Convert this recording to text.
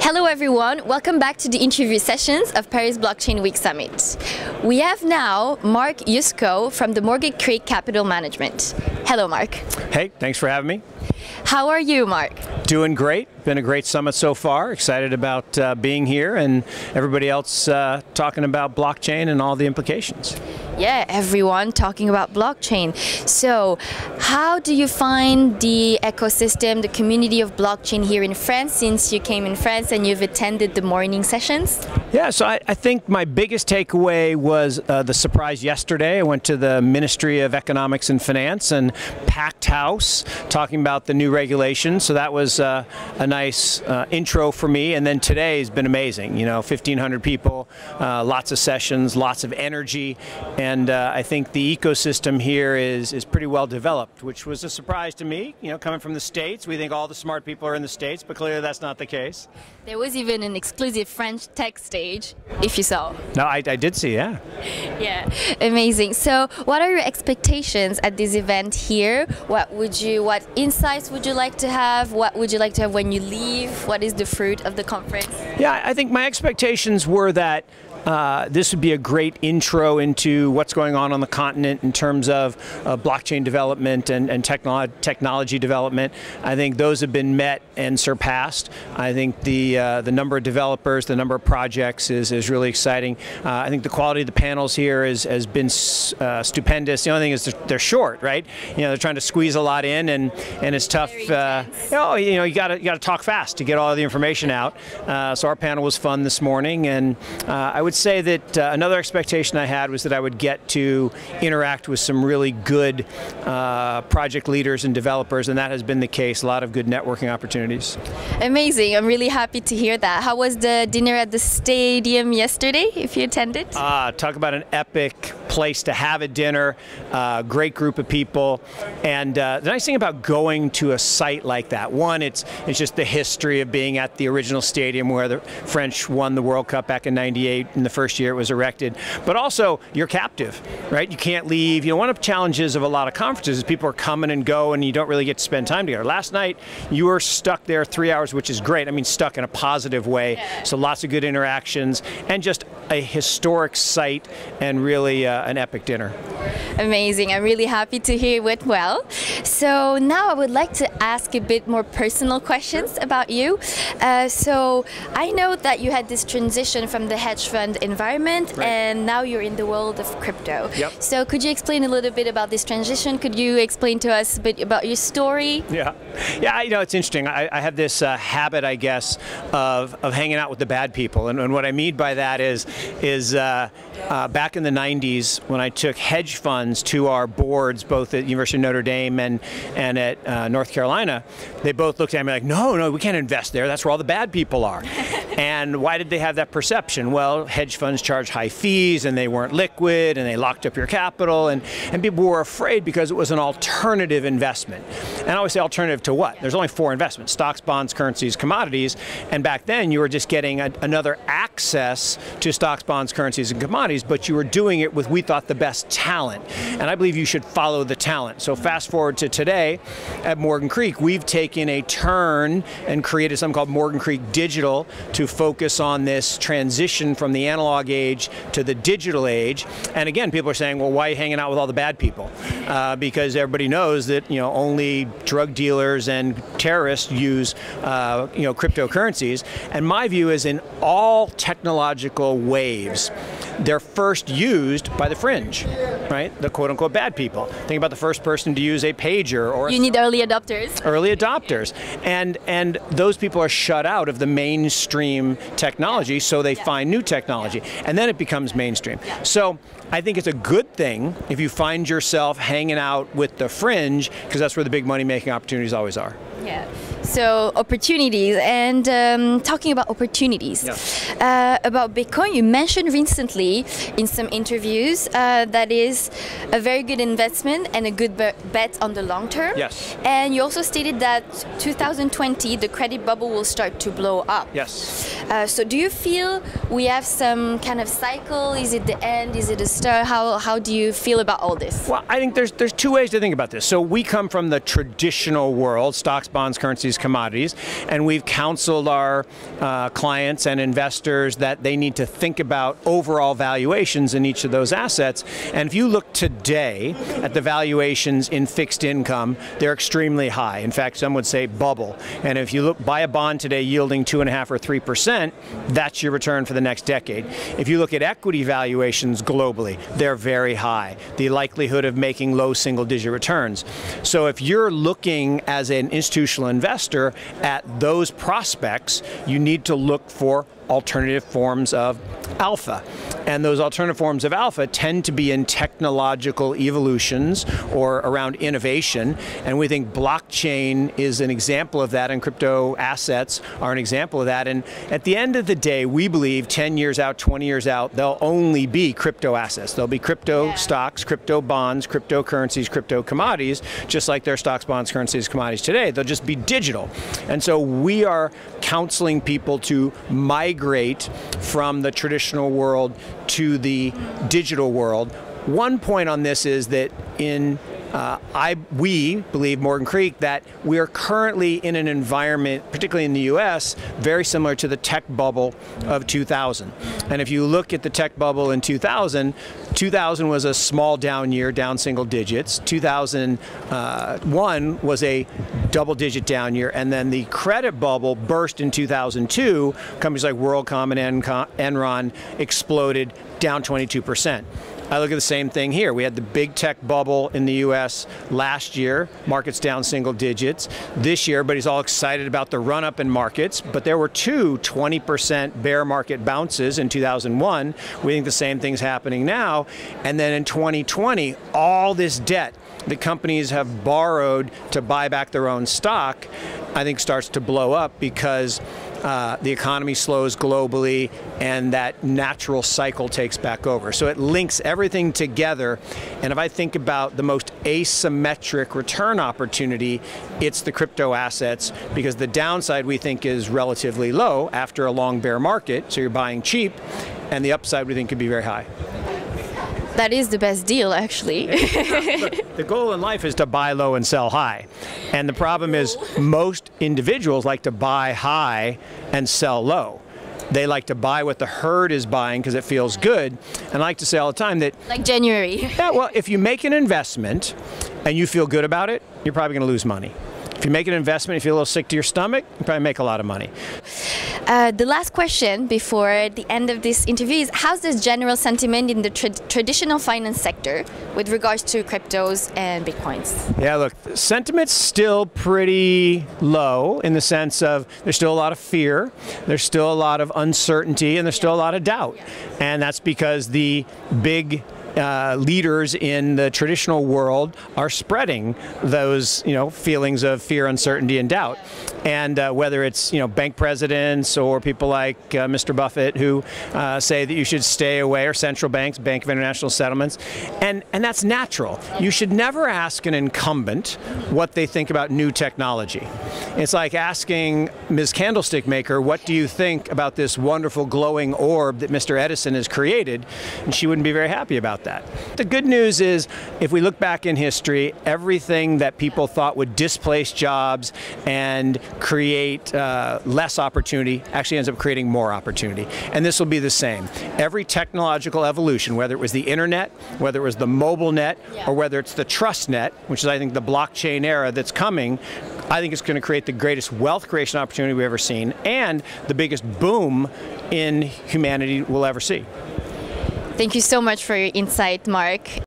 Hello everyone, welcome back to the interview sessions of Paris Blockchain Week Summit. We have now Mark Yusko from the Morgan Creek Capital Management. Hello Mark. Hey, thanks for having me. How are you, Mark? Doing great. Been a great summit so far. Excited about being here and everybody else talking about blockchain and all the implications. Yeah, everyone talking about blockchain. So, how do you find the ecosystem, the community of blockchain here in France, since you came in France and you've attended the morning sessions? Yeah, so I think my biggest takeaway was the surprise yesterday. I went to the Ministry of Economics and Finance and packed house talking about the new regulations. So that was a nice intro for me. And then today has been amazing. You know, 1,500 people, lots of sessions, lots of energy. And I think the ecosystem here is pretty well developed, which was a surprise to me. You know, coming from the States, we think all the smart people are in the States, but clearly that's not the case. There was even an exclusive French tech stage, if you saw. No, I did see, yeah. Yeah, amazing. So, what are your expectations at this event here? What insights would you like to have? What would you like to have when you leave? What is the fruit of the conference? Yeah, I think my expectations were that this would be a great intro into what's going on the continent in terms of blockchain development and technology development. I think those have been met and surpassed. I think the number of developers, the number of projects is really exciting. I think the quality of the panels here has been stupendous. The only thing is they're short, right? You know, they're trying to squeeze a lot in, and it's tough. You gotta talk fast to get all the information out. So our panel was fun this morning, and I would say that another expectation I had was that I would get to interact with some really good project leaders and developers, and that has been the case. A lot of good networking opportunities. Amazing. I'm really happy to hear that. How was the dinner at the stadium yesterday, if you attended? Talk about an epic place to have a dinner, great group of people, and the nice thing about going to a site like that, one, it's just the history of being at the original stadium where the French won the World Cup back in '98 in the first year it was erected, but also you're captive, right? You can't leave. You know, one of the challenges of a lot of conferences is people are coming and go and you don't really get to spend time together. Last night you were stuck there 3 hours, which is great. I mean, stuck in a positive way. So lots of good interactions and just a historic site and really an epic dinner. Amazing. I'm really happy to hear it went well. So now I would like to ask a bit more personal questions about you. So I know that you had this transition from the hedge fund environment, right, and now you're in the world of crypto. Yep. So could you explain a little bit about this transition? Could you explain to us a bit about your story? Yeah, you know, it's interesting. I have this habit, I guess, of hanging out with the bad people, and what I mean by that is back in the '90s when I took hedge funds to our boards, both at University of Notre Dame and at North Carolina, they both looked at me like, no, we can't invest there. That's where all the bad people are. And why did they have that perception? Well, hedge funds charge high fees and they weren't liquid and they locked up your capital, and people were afraid because it was an alternative investment. And I always say alternative to what? There's only 4 investments: stocks, bonds, currencies, commodities. And back then you were just getting another access to stocks, bonds, currencies, and commodities, but you were doing it with, we thought, the best talent. And I believe you should follow the talent. So fast forward to today at Morgan Creek, we've taken a turn and created something called Morgan Creek Digital to focus on this transition from the analog age to the digital age. And again, people are saying, well, why are you hanging out with all the bad people? Because everybody knows that, you know, only drug dealers and terrorists use cryptocurrencies. And my view is, in all technological waves, they're first used by the fringe, right? The quote-unquote bad people. Think about the first person to use a pager, or you need early adopters. Early adopters, and those people are shut out of the mainstream technology, so they find new technology, and then it becomes mainstream. So I think it's a good thing if you find yourself hanging out with the fringe, because that's where the big money-making opportunities always are. Yeah. So opportunities, and talking about opportunities, about Bitcoin, you mentioned recently in some interviews that is a very good investment and a good bet on the long term. Yes. And you also stated that 2020, the credit bubble will start to blow up. Yes. So do you feel we have some kind of cycle? Is it the end? Is it a start? How do you feel about all this? Well, I think there's 2 ways to think about this. So we come from the traditional world: stocks, bonds, currencies, these commodities, and we've counseled our clients and investors that they need to think about overall valuations in each of those assets. And if you look today at the valuations in fixed income, they're extremely high. In fact, some would say bubble. And if you buy a bond today yielding 2.5% or 3%, that's your return for the next decade. If you look at equity valuations globally, they're very high. The likelihood of making low single-digit returns. So if you're looking as an institutional investor at those prospects, you need to look for alternative forms of alpha. And those alternative forms of alpha tend to be in technological evolutions or around innovation. And we think blockchain is an example of that, and crypto assets are an example of that. And at the end of the day, we believe 10 years out, 20 years out, they'll only be crypto assets. There'll be crypto stocks, crypto bonds, cryptocurrencies, crypto commodities, just like their stocks, bonds, currencies, commodities today. They'll just be digital. And so we are counseling people to migrate from the traditional world to the digital world. One point on this is that we believe, Morgan Creek, that we are currently in an environment, particularly in the US, very similar to the tech bubble of 2000. And if you look at the tech bubble in 2000, 2000 was a small down year, down single digits. 2001 was a double-digit down year, and then the credit bubble burst in 2002. Companies like WorldCom and Enron exploded, down 22%. I look at the same thing here. We had the big tech bubble in the US last year, markets down single digits. This year, everybody's all excited about the run-up in markets, but there were two 20% bear market bounces in 2001. We think the same thing's happening now. And then in 2020, all this debt that companies have borrowed to buy back their own stock, I think starts to blow up because the economy slows globally and that natural cycle takes back over. So it links everything together. And if I think about the most asymmetric return opportunity, it's the crypto assets, because the downside we think is relatively low after a long bear market, so you're buying cheap, and the upside we think could be very high. That is the best deal, actually. Look, the goal in life is to buy low and sell high. And the problem is most individuals like to buy high and sell low. They like to buy what the herd is buying because it feels good. And I like to say all the time that... Like January. Yeah, well, if you make an investment and you feel good about it, you're probably going to lose money. If you make an investment, if you feel a little sick to your stomach, you probably make a lot of money. The last question before the end of this interview is, how's the general sentiment in the traditional finance sector with regards to cryptos and bitcoins? Yeah, look, sentiment's still pretty low in the sense of there's still a lot of fear, there's still a lot of uncertainty, and there's still a lot of doubt. And that's because the big leaders in the traditional world are spreading those, feelings of fear, uncertainty, and doubt. And whether it's, bank presidents or people like Mr. Buffett who say that you should stay away, or central banks, Bank of International Settlements, and that's natural. You should never ask an incumbent what they think about new technology. It's like asking Ms. Candlestick Maker, what do you think about this wonderful glowing orb that Mr. Edison has created? And she wouldn't be very happy about that. The good news is, if we look back in history, everything that people thought would displace jobs and create less opportunity actually ends up creating more opportunity. And this will be the same. Every technological evolution, whether it was the internet, whether it was the mobile net, or whether it's the trust net, which is, I think, the blockchain era that's coming, I think it's going to create the greatest wealth creation opportunity we've ever seen, and the biggest boom in humanity we'll ever see. Thank you so much for your insight, Mark.